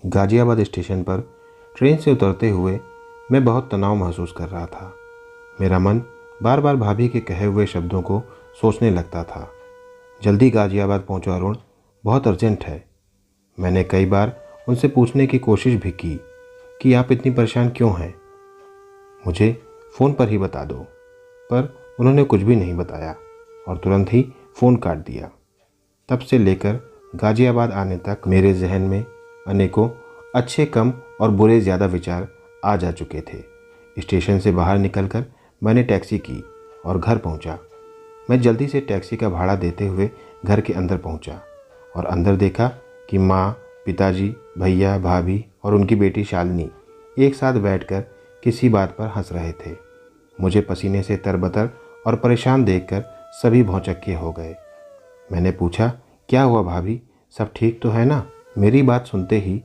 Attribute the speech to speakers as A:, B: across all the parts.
A: Ghaziabad station पर train से उतरते हुए मैं बहुत तनाव महसूस कर रहा था। मेरा मन बार बार भाभी के कहे हुए शब्दों को सोचने लगता था। जल्दी गाज़ियाबाद पहुंचो अरुण, बहुत अर्जेंट है। मैंने कई बार उनसे पूछने की कोशिश भी की कि आप इतनी परेशान क्यों हैं, मुझे फ़ोन पर ही बता दो, पर उन्होंने कुछ भी नहीं बताया और तुरंत ही फ़ोन काट दिया। तब से लेकर गाज़ियाबाद आने तक मेरे जहन में अनेकों अच्छे कम और बुरे ज़्यादा विचार आ जा चुके थे। स्टेशन से बाहर निकलकर मैंने टैक्सी की और घर पहुंचा। मैं जल्दी से टैक्सी का भाड़ा देते हुए घर के अंदर पहुंचा और अंदर देखा कि माँ, पिताजी, भैया, भाभी और उनकी बेटी शालिनी एक साथ बैठकर किसी बात पर हंस रहे थे। मुझे पसीने से तरबतर और परेशान देखकर सभी भौचक्के हो गए। मैंने पूछा, क्या हुआ भाभी, सब ठीक तो है ना? मेरी बात सुनते ही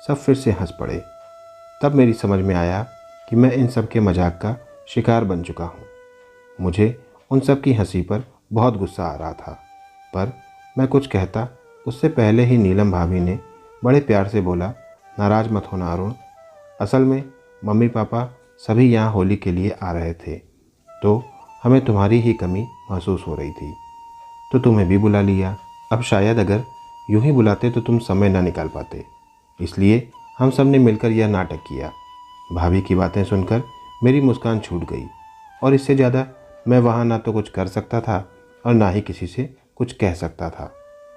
A: सब फिर से हंस पड़े। तब मेरी समझ में आया कि मैं इन सब के मजाक का शिकार बन चुका हूँ। मुझे उन सब की हंसी पर बहुत गुस्सा आ रहा था, पर मैं कुछ कहता उससे पहले ही नीलम भाभी ने बड़े प्यार से बोला, नाराज़ मत होना अरुण, असल में मम्मी पापा सभी यहाँ होली के लिए आ रहे थे, तो हमें तुम्हारी ही कमी महसूस हो रही थी, तो तुम्हें भी बुला लिया। अब शायद अगर यूं ही बुलाते तो तुम समय ना निकाल पाते, इसलिए हम सब ने मिलकर यह नाटक किया। भाभी की बातें सुनकर मेरी मुस्कान छूट गई और इससे ज़्यादा मैं वहाँ ना तो कुछ कर सकता था और ना ही किसी से कुछ कह सकता था,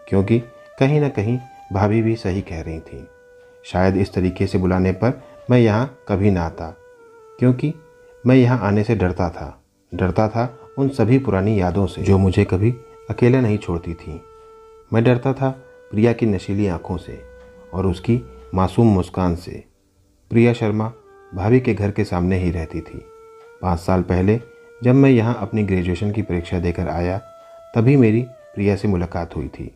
A: क्योंकि कहीं ना कहीं भाभी भी सही कह रही थी। शायद इस तरीके से बुलाने पर मैं यहाँ कभी ना आता, क्योंकि मैं यहाँ आने से डरता था उन सभी पुरानी यादों से जो मुझे कभी अकेला नहीं छोड़ती थीं। मैं डरता था प्रिया की नशीली आंखों से और उसकी मासूम मुस्कान से। प्रिया शर्मा भाभी के घर के सामने ही रहती थी। 5 साल पहले जब मैं यहाँ अपनी ग्रेजुएशन की परीक्षा देकर आया, तभी मेरी प्रिया से मुलाकात हुई थी।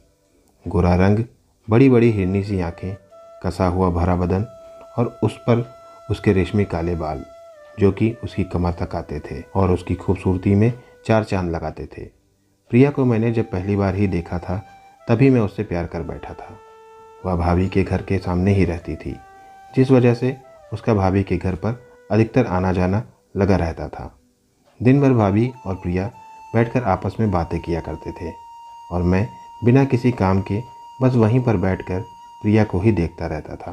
A: गोरा रंग, बड़ी बड़ी हिरनी सी आँखें, कसा हुआ भरा बदन और उस पर उसके रेशमी काले बाल जो कि उसकी कमर तक आते थे और उसकी खूबसूरती में 4 चांद लगाते थे। प्रिया को मैंने जब पहली बार ही देखा था, तभी मैं उससे प्यार कर बैठा था। वह भाभी के घर के सामने ही रहती थी, जिस वजह से उसका भाभी के घर पर अधिकतर आना जाना लगा रहता था। दिन भर भाभी और प्रिया बैठकर आपस में बातें किया करते थे और मैं बिना किसी काम के बस वहीं पर बैठकर प्रिया को ही देखता रहता था।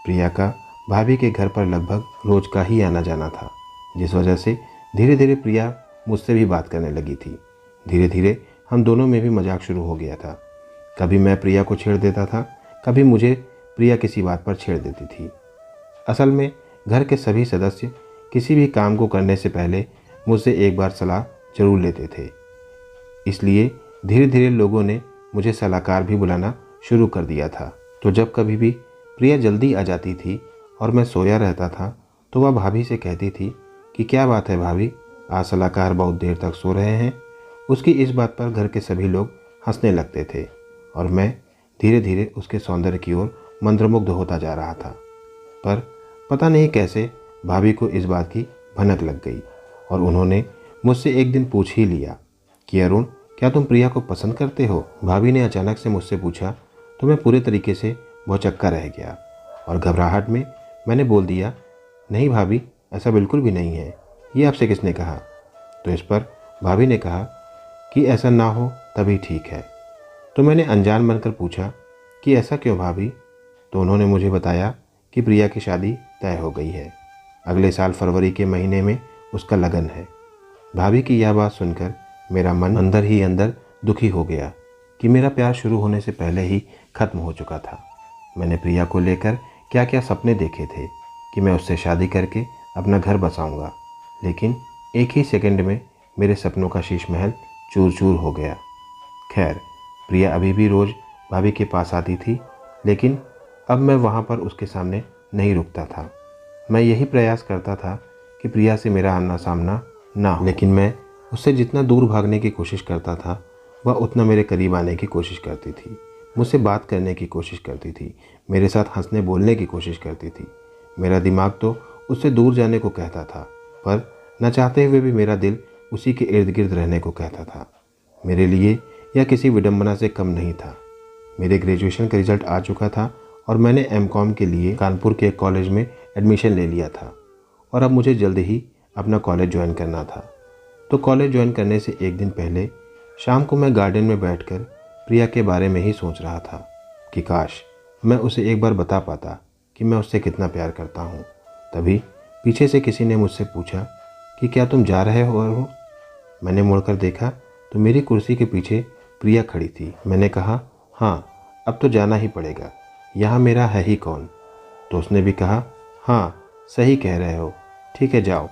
A: प्रिया का भाभी के घर पर लगभग रोज का ही आना जाना था, जिस वजह से धीरे धीरे प्रिया मुझसे भी बात करने लगी थी। धीरे धीरे हम दोनों में भी मजाक शुरू हो गया था। कभी मैं प्रिया को छेड़ देता था, कभी मुझे प्रिया किसी बात पर छेड़ देती थी। असल में घर के सभी सदस्य किसी भी काम को करने से पहले मुझसे एक बार सलाह जरूर लेते थे, इसलिए धीरे धीरे लोगों ने मुझे सलाहकार भी बुलाना शुरू कर दिया था। तो जब कभी भी प्रिया जल्दी आ जाती थी और मैं सोया रहता था, तो वह भाभी से कहती थी कि क्या बात है भाभी, आज सलाहकार बहुत देर तक सो रहे हैं। उसकी इस बात पर घर के सभी लोग हंसने लगते थे और मैं धीरे धीरे उसके सौंदर्य की ओर मंत्रमुग्ध होता जा रहा था। पर पता नहीं कैसे भाभी को इस बात की भनक लग गई और उन्होंने मुझसे एक दिन पूछ ही लिया कि अरुण, क्या तुम प्रिया को पसंद करते हो? भाभी ने अचानक से मुझसे पूछा तो मैं पूरे तरीके से भौचक्का रह गया और घबराहट में मैंने बोल दिया, नहीं भाभी, ऐसा बिल्कुल भी नहीं है, ये आपसे किसने कहा? तो इस पर भाभी ने कहा कि ऐसा ना हो तभी ठीक है। तो मैंने अनजान बनकर पूछा कि ऐसा क्यों भाभी? तो उन्होंने मुझे बताया कि प्रिया की शादी तय हो गई है, अगले साल फरवरी के महीने में उसका लगन है। भाभी की यह बात सुनकर मेरा मन अंदर ही अंदर दुखी हो गया कि मेरा प्यार शुरू होने से पहले ही खत्म हो चुका था। मैंने प्रिया को लेकर क्या क्या सपने देखे थे कि मैं उससे शादी करके अपना घर बसाऊंगा, लेकिन एक ही सेकंड में मेरे सपनों का शीश महल चूर चूर हो गया। खैर, प्रिया अभी भी रोज़ भाभी के पास आती थी, लेकिन अब मैं वहाँ पर उसके सामने नहीं रुकता था। मैं यही प्रयास करता था कि प्रिया से मेरा आमना सामना ना हो, लेकिन मैं उससे जितना दूर भागने की कोशिश करता था, वह उतना मेरे करीब आने की कोशिश करती थी, मुझसे बात करने की कोशिश करती थी, मेरे साथ हंसने बोलने की कोशिश करती थी। मेरा दिमाग तो उससे दूर जाने को कहता था, पर न चाहते हुए भी मेरा दिल उसी के इर्द गिर्द रहने को कहता था। मेरे लिए यह किसी विडंबना से कम नहीं था। मेरे ग्रेजुएशन का रिजल्ट आ चुका था और मैंने एमकॉम के लिए कानपुर के एक कॉलेज में एडमिशन ले लिया था और अब मुझे जल्द ही अपना कॉलेज ज्वाइन करना था। तो कॉलेज ज्वाइन करने से एक दिन पहले शाम को मैं गार्डन में बैठकर प्रिया के बारे में ही सोच रहा था कि काश मैं उसे एक बार बता पाता कि मैं उससे कितना प्यार करता हूँ। तभी पीछे से किसी ने मुझसे पूछा कि क्या तुम जा रहे हो अरुण? मैंने मुड़कर देखा तो मेरी कुर्सी के पीछे प्रिया खड़ी थी। मैंने कहा, हाँ अब तो जाना ही पड़ेगा, यहाँ मेरा है ही कौन। तो उसने भी कहा, हाँ सही कह रहे हो, ठीक है जाओ।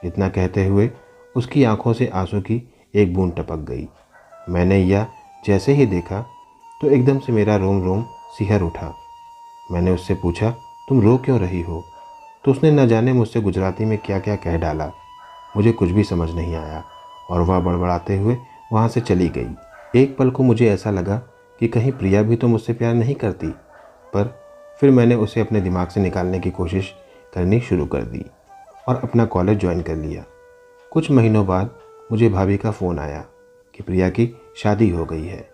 A: इतना कहते हुए उसकी आंखों से आंसू की एक बूंद टपक गई। मैंने यह जैसे ही देखा तो एकदम से मेरा रोम रोम सिहर उठा। मैंने उससे पूछा, तुम रो क्यों रही हो? तो उसने न जाने मुझसे गुजराती में क्या क्या कह डाला। मुझे कुछ भी समझ नहीं आया और वह बड़बड़ाते हुए वहाँ से चली गई। एक पल को मुझे ऐसा लगा कि कहीं प्रिया भी तो मुझसे प्यार नहीं करती, पर फिर मैंने उसे अपने दिमाग से निकालने की कोशिश करनी शुरू कर दी और अपना कॉलेज ज्वाइन कर लिया। कुछ महीनों बाद मुझे भाभी का फ़ोन आया कि प्रिया की शादी हो गई है।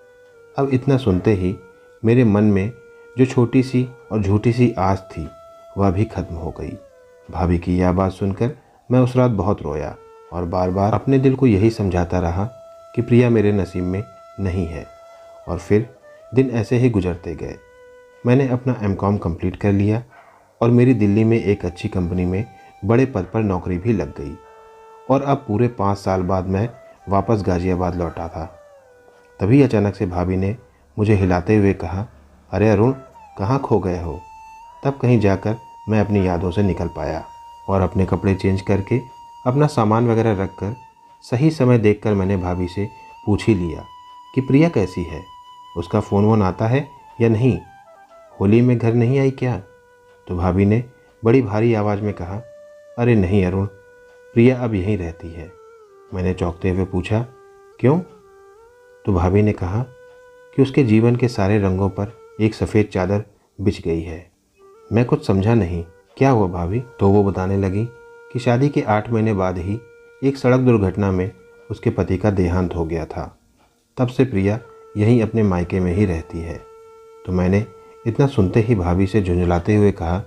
A: अब इतना सुनते ही मेरे मन में जो छोटी सी और झूठी सी आस थी वह भी खत्म हो गई। भाभी की यह बात सुनकर मैं उस रात बहुत रोया और बार बार अपने दिल को यही समझाता रहा कि प्रिया मेरे नसीब में नहीं है। और फिर दिन ऐसे ही गुजरते गए। मैंने अपना एमकॉम कंप्लीट कर लिया और मेरी दिल्ली में एक अच्छी कंपनी में बड़े पद पर नौकरी भी लग गई और अब पूरे 5 साल बाद मैं वापस गाज़ियाबाद लौटा था। तभी अचानक से भाभी ने मुझे हिलाते हुए कहा, अरे अरुण कहाँ खो गए हो? तब कहीं जाकर मैं अपनी यादों से निकल पाया और अपने कपड़े चेंज करके अपना सामान वगैरह रखकर सही समय देखकर मैंने भाभी से पूछ ही लिया कि प्रिया कैसी है, उसका फ़ोन वोन आता है या नहीं, होली में घर नहीं आई क्या? तो भाभी ने बड़ी भारी आवाज़ में कहा, अरे नहीं अरुण, प्रिया अब यहीं रहती है। मैंने चौंकते हुए पूछा, क्यों? तो भाभी ने कहा कि उसके जीवन के सारे रंगों पर एक सफ़ेद चादर बिछ गई है। मैं कुछ समझा नहीं, क्या हुआ भाभी? तो वो बताने लगी कि शादी के 8 महीने बाद ही एक सड़क दुर्घटना में उसके पति का देहांत हो गया था। तब से प्रिया यहीं अपने मायके में ही रहती है। तो मैंने इतना सुनते ही भाभी से झुंझलाते हुए कहा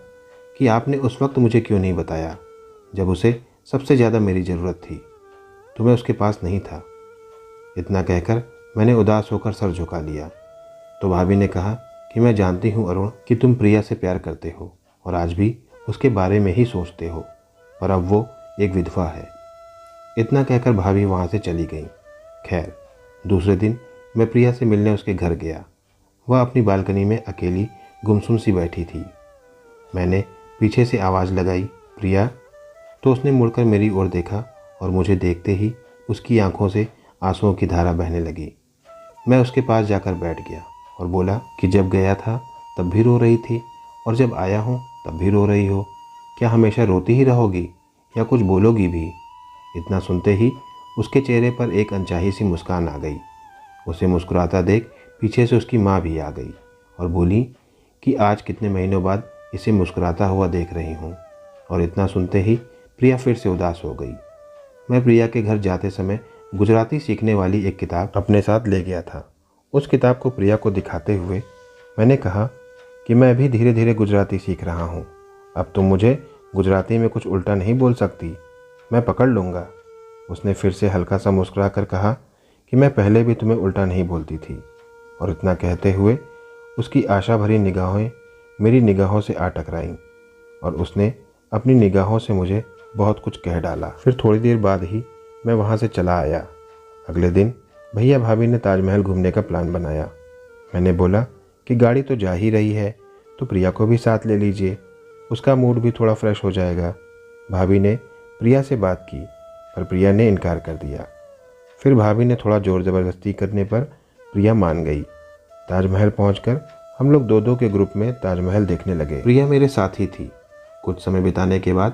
A: कि आपने उस वक्त मुझे क्यों नहीं बताया, जब उसे सबसे ज़्यादा मेरी ज़रूरत थी, तो मैं उसके पास नहीं था। इतना कहकर मैंने उदास होकर सर झुका लिया। तो भाभी ने कहा कि मैं जानती हूँ अरुण कि तुम प्रिया से प्यार करते हो और आज भी उसके बारे में ही सोचते हो, और अब वो एक विधवा है। इतना कहकर भाभी वहाँ से चली गई। खैर, दूसरे दिन मैं प्रिया से मिलने उसके घर गया। वह अपनी बालकनी में अकेली गुमसुम सी बैठी थी। मैंने पीछे से आवाज़ लगाई, प्रिया। तो उसने मुड़कर मेरी ओर देखा और मुझे देखते ही उसकी आंखों से आंसुओं की धारा बहने लगी। मैं उसके पास जाकर बैठ गया और बोला कि जब गया था तब भी रो रही थी और जब आया हूँ तब भी रो रही हो। क्या हमेशा रोती ही रहोगी या कुछ बोलोगी भी? इतना सुनते ही उसके चेहरे पर एक अनचाही सी मुस्कान आ गई। उसे मुस्कुराता देख पीछे से उसकी माँ भी आ गई और बोली कि आज कितने महीनों बाद इसे मुस्कुराता हुआ देख रही हूँ। और इतना सुनते ही प्रिया फिर से उदास हो गई। मैं प्रिया के घर जाते समय गुजराती सीखने वाली एक किताब अपने साथ ले गया था। उस किताब को प्रिया को दिखाते हुए मैंने कहा कि मैं भी धीरे धीरे गुजराती सीख रहा हूँ, अब तुम मुझे गुजराती में कुछ उल्टा नहीं बोल सकती, मैं पकड़ लूँगा। उसने फिर से हल्का सा मुस्कुरा कर कहा कि मैं पहले भी तुम्हें उल्टा नहीं बोलती थी। और इतना कहते हुए उसकी आशा भरी निगाहें मेरी निगाहों से आ टकराईं और उसने अपनी निगाहों से मुझे बहुत कुछ कह डाला। फिर थोड़ी देर बाद ही मैं वहाँ से चला आया। अगले दिन भैया भाभी ने ताजमहल घूमने का प्लान बनाया। मैंने बोला कि गाड़ी तो जा ही रही है तो प्रिया को भी साथ ले लीजिए, उसका मूड भी थोड़ा फ्रेश हो जाएगा। भाभी ने प्रिया से बात की पर प्रिया ने इनकार कर दिया। फिर भाभी ने थोड़ा ज़ोर ज़बरदस्ती करने पर प्रिया मान गई। ताजमहल पहुंचकर हम लोग 2-2 के ग्रुप में ताजमहल देखने लगे। प्रिया मेरे साथ ही थी। कुछ समय बिताने के बाद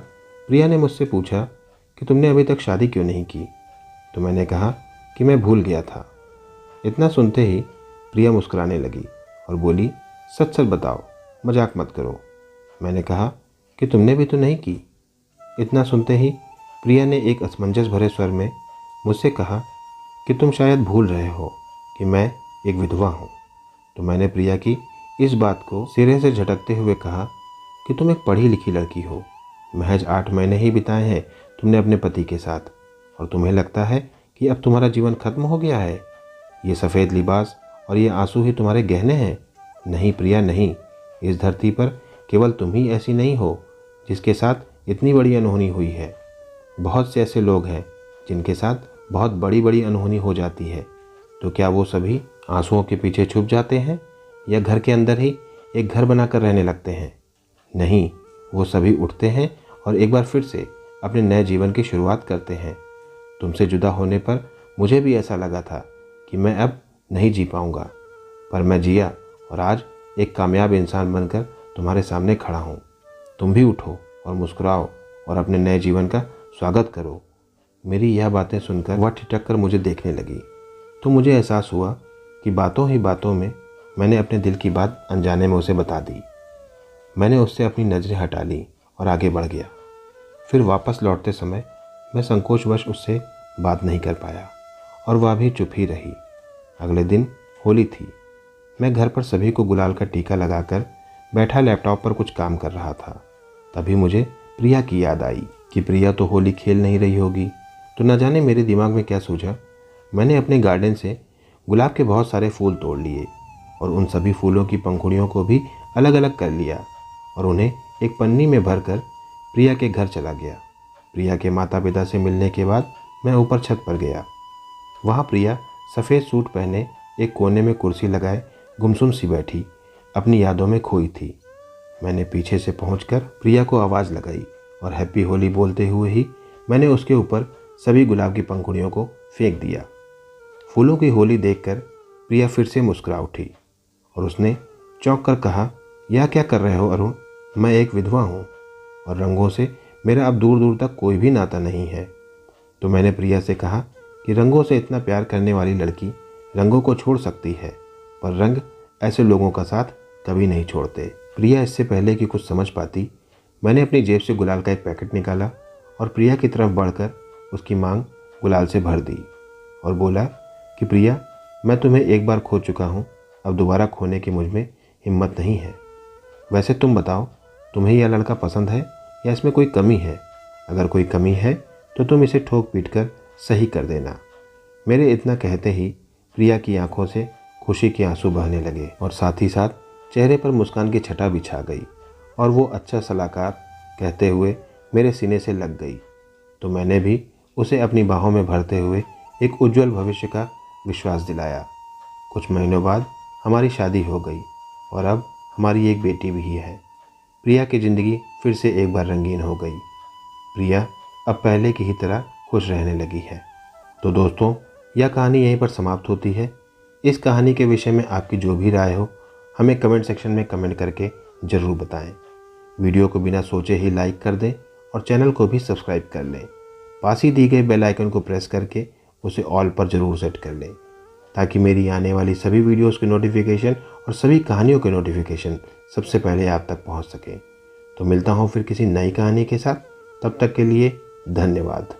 A: प्रिया ने मुझसे पूछा कि तुमने अभी तक शादी क्यों नहीं की? तो मैंने कहा कि मैं भूल गया था। इतना सुनते ही प्रिया मुस्कुराने लगी और बोली, सच सच बताओ, मजाक मत करो। मैंने कहा कि तुमने भी तो नहीं की। इतना सुनते ही प्रिया ने एक असमंजस भरे स्वर में मुझसे कहा कि तुम शायद भूल रहे हो कि मैं एक विधवा हूँ। तो मैंने प्रिया की इस बात को सिरे से झटकते हुए कहा कि तुम एक पढ़ी लिखी लड़की हो। महज 8 महीने ही बिताए हैं तुमने अपने पति के साथ और तुम्हें लगता है कि अब तुम्हारा जीवन खत्म हो गया है। ये सफ़ेद लिबास और ये आंसू ही तुम्हारे गहने हैं। नहीं प्रिया, नहीं। इस धरती पर केवल तुम ही ऐसी नहीं हो जिसके साथ इतनी बड़ी अनहोनी हुई है। बहुत से ऐसे लोग हैं जिनके साथ बहुत बड़ी बड़ी अनहोनी हो जाती है। तो क्या वो सभी आंसुओं के पीछे छुप जाते हैं या घर के अंदर ही एक घर बनाकर रहने लगते हैं? नहीं, वो सभी उठते हैं और एक बार फिर से अपने नए जीवन की शुरुआत करते हैं। तुमसे जुदा होने पर मुझे भी ऐसा लगा था कि मैं अब नहीं जी पाऊंगा, पर मैं जिया और आज एक कामयाब इंसान बनकर तुम्हारे सामने खड़ा हूँ। तुम भी उठो और मुस्कुराओ और अपने नए जीवन का स्वागत करो। मेरी यह बातें सुनकर वह ठिठक कर मुझे देखने लगी तो मुझे एहसास हुआ कि बातों ही बातों में मैंने अपने दिल की बात अनजाने में उसे बता दी। मैंने उससे अपनी नज़रें हटा ली और आगे बढ़ गया। फिर वापस लौटते समय मैं संकोचवश उससे बात नहीं कर पाया और वह भी चुप ही रही। अगले दिन होली थी। मैं घर पर सभी को गुलाल का टीका लगाकर बैठा लैपटॉप पर कुछ काम कर रहा था। तभी मुझे प्रिया की याद आई कि प्रिया तो होली खेल नहीं रही होगी। तो न जाने मेरे दिमाग में क्या सूझा, मैंने अपने गार्डन से गुलाब के बहुत सारे फूल तोड़ लिए और उन सभी फूलों की पंखुड़ियों को भी अलग अलग कर लिया और उन्हें एक पन्नी में भरकर प्रिया के घर चला गया। प्रिया के माता पिता से मिलने के बाद मैं ऊपर छत पर गया। वहाँ प्रिया सफ़ेद सूट पहने एक कोने में कुर्सी लगाए गुमसुम सी बैठी अपनी यादों में खोई थी। मैंने पीछे से पहुंचकर प्रिया को आवाज़ लगाई और हैप्पी होली बोलते हुए ही मैंने उसके ऊपर सभी गुलाब की पंखुड़ियों को फेंक दिया। फूलों की होली देखकर प्रिया फिर से मुस्कुरा उठी और उसने चौंक कर कहा, यह क्या कर रहे हो अरुण? मैं एक विधवा हूँ और रंगों से मेरा अब दूर दूर तक कोई भी नाता नहीं है। तो मैंने प्रिया से कहा कि रंगों से इतना प्यार करने वाली लड़की रंगों को छोड़ सकती है, पर रंग ऐसे लोगों का साथ कभी नहीं छोड़ते। प्रिया इससे पहले कि कुछ समझ पाती, मैंने अपनी जेब से गुलाल का एक पैकेट निकाला और प्रिया की तरफ बढ़कर उसकी मांग गुलाल से भर दी और बोला कि प्रिया, मैं तुम्हें एक बार खो चुका हूँ, अब दोबारा खोने की मुझ में हिम्मत नहीं है। वैसे तुम बताओ, तुम्हें यह लड़का पसंद है या इसमें कोई कमी है? अगर कोई कमी है तो तुम इसे ठोक पीट कर सही कर देना। मेरे इतना कहते ही प्रिया की आंखों से खुशी के आंसू बहने लगे और साथ ही साथ चेहरे पर मुस्कान की छटा बिछा गई और वो अच्छा सलाहकार कहते हुए मेरे सीने से लग गई। तो मैंने भी उसे अपनी बाहों में भरते हुए एक उज्जवल भविष्य का विश्वास दिलाया। कुछ महीनों बाद हमारी शादी हो गई और अब हमारी एक बेटी भी है। प्रिया की ज़िंदगी फिर से एक बार रंगीन हो गई। प्रिया अब पहले की ही तरह खुश रहने लगी है। तो दोस्तों, यह कहानी यहीं पर समाप्त होती है। इस कहानी के विषय में आपकी जो भी राय हो हमें कमेंट सेक्शन में कमेंट करके ज़रूर बताएं। वीडियो को बिना सोचे ही लाइक कर दें और चैनल को भी सब्सक्राइब कर लें। पास ही दी गई बेल आइकन को प्रेस करके उसे ऑल पर ज़रूर सेट कर लें ताकि मेरी आने वाली सभी वीडियोस के नोटिफिकेशन और सभी कहानियों के नोटिफिकेशन सबसे पहले आप तक पहुंच सके। तो मिलता हूं फिर किसी नई कहानी के साथ। तब तक के लिए धन्यवाद।